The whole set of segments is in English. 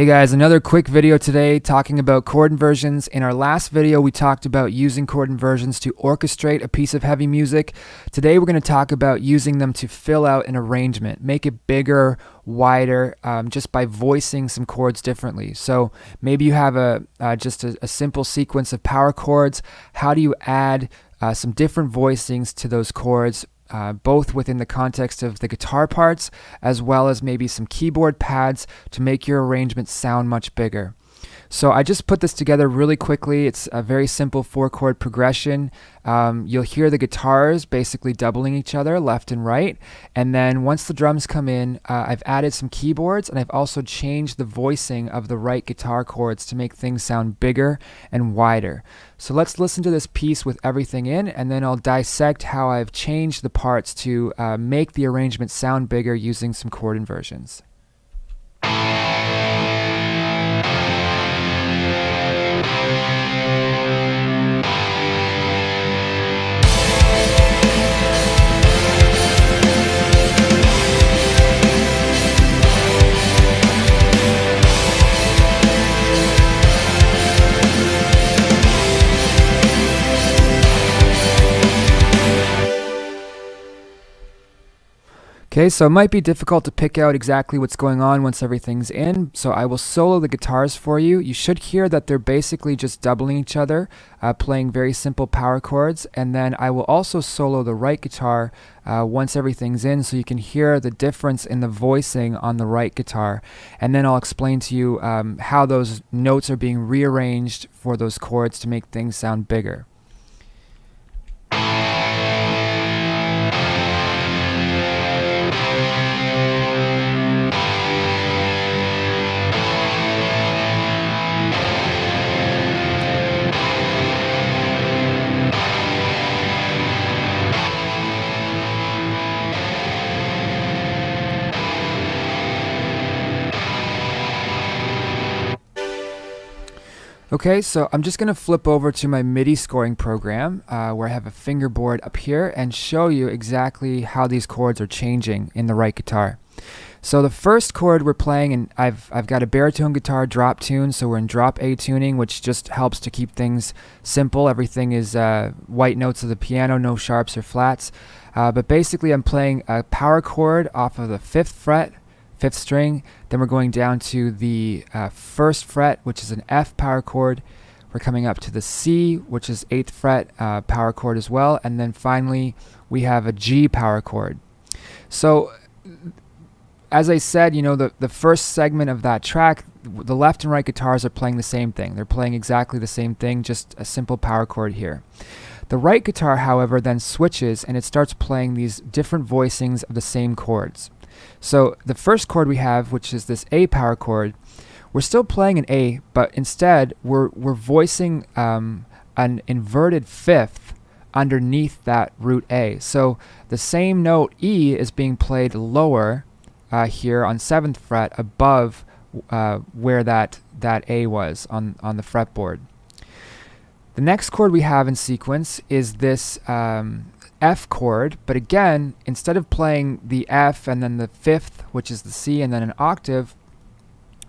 Hey guys, another quick video today talking about chord inversions. In our last video, we talked about using chord inversions to orchestrate a piece of heavy music. Today, we're going to talk about using them to fill out an arrangement, make it bigger, wider, just by voicing some chords differently. So maybe you have just a simple sequence of power chords. How do you add some different voicings to those chords? Both within the context of the guitar parts as well as maybe some keyboard pads to make your arrangement sound much bigger. So I just put this together really quickly. It's a very simple 4-chord progression. You'll hear the guitars basically doubling each other left and right, and then once the drums come in, I've added some keyboards, and I've also changed the voicing of the right guitar chords to make things sound bigger and wider. So let's listen to this piece with everything in, and then I'll dissect how I've changed the parts to make the arrangement sound bigger using some chord inversions. Okay, so it might be difficult to pick out exactly what's going on once everything's in, so I will solo the guitars for you. You should hear that they're basically just doubling each other, playing very simple power chords, and then I will also solo the right guitar once everything's in, so you can hear the difference in the voicing on the right guitar, and then I'll explain to you how those notes are being rearranged for those chords to make things sound bigger. Okay, so I'm just going to flip over to my MIDI scoring program where I have a fingerboard up here and show you exactly how these chords are changing in the right guitar. So the first chord we're playing, and I've got a baritone guitar drop tune, so we're in drop A tuning, which just helps to keep things simple. Everything is white notes of the piano, no sharps or flats. But basically I'm playing a power chord off of the 5th fret, 5th string, then we're going down to the 1st fret, which is an F power chord. We're coming up to the C, which is 8th fret power chord as well, and then finally we have a G power chord. So as I said, you know, the first segment of that track, the left and right guitars are playing the same thing. They're playing exactly the same thing, just a simple power chord here. The right guitar, however, then switches and it starts playing these different voicings of the same chords. So the first chord we have, which is this A power chord, we're still playing an A, but instead we're voicing an inverted 5th underneath that root A. So the same note E is being played lower here on 7th fret above where that A was on the fretboard. The next chord we have in sequence is this F chord, but again, instead of playing the F and then the 5th, which is the C, and then an octave,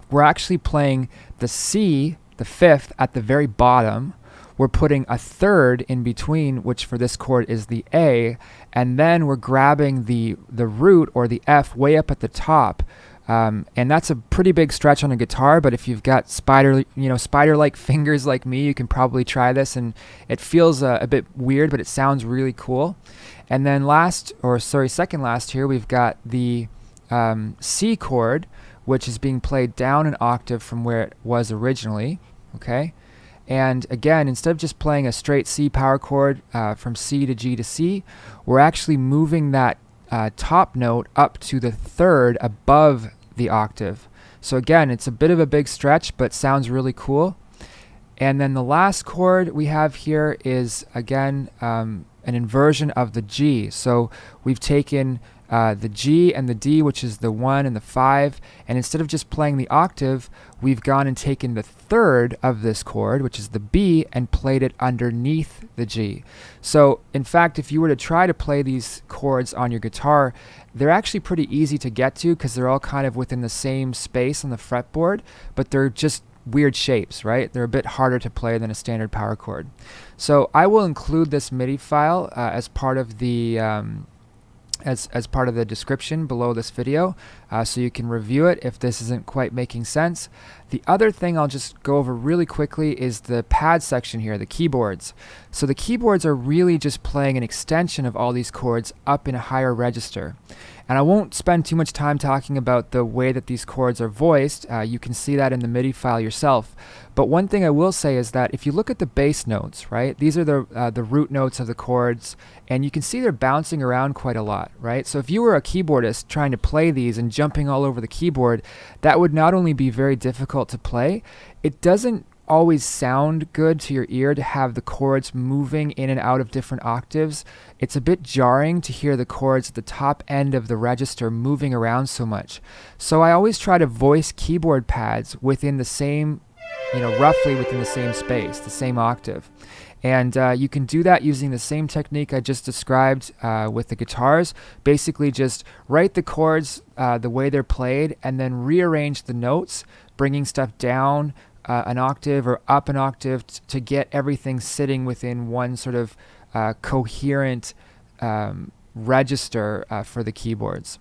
we're actually playing the C, the 5th, at the very bottom. We're putting a 3rd in between, which for this chord is the A, and then we're grabbing the root or the F way up at the top. And that's a pretty big stretch on a guitar, but if you've got spider-like fingers like me, you can probably try this, and it feels a bit weird, but it sounds really cool. And then second last here, we've got the C chord, which is being played down an octave from where it was originally, okay? And again, instead of just playing a straight C power chord from C to G to C, we're actually moving that top note up to the 3rd above the octave. So again, it's a bit of a big stretch, but sounds really cool. And then the last chord we have here is again an inversion of the G. So we've taken the G and the D, which is the 1 and the 5, and instead of just playing the octave, we've gone and taken the third of this chord, which is the B, and played it underneath the G. So in fact, if you were to try to play these chords on your guitar, they're actually pretty easy to get to because they're all kind of within the same space on the fretboard, but they're just weird shapes, right? They're a bit harder to play than a standard power chord. So I will include this MIDI file as part of the as part of the description below this video, so you can review it if this isn't quite making sense. The other thing I'll just go over really quickly is the pad section here, the keyboards. So the keyboards are really just playing an extension of all these chords up in a higher register. And I won't spend too much time talking about the way that these chords are voiced. You can see that in the MIDI file yourself. But one thing I will say is that if you look at the bass notes, right, these are the root notes of the chords, and you can see they're bouncing around quite a lot, right? So if you were a keyboardist trying to play these and jumping all over the keyboard, that would not only be very difficult to play, it doesn't always sound good to your ear to have the chords moving in and out of different octaves. It's a bit jarring to hear the chords at the top end of the register moving around so much. So I always try to voice keyboard pads within the same, roughly within the same space, the same octave. And you can do that using the same technique I just described with the guitars. Basically just write the chords the way they're played and then rearrange the notes, bringing stuff down an octave or up an octave to get everything sitting within one sort of coherent register for the keyboards.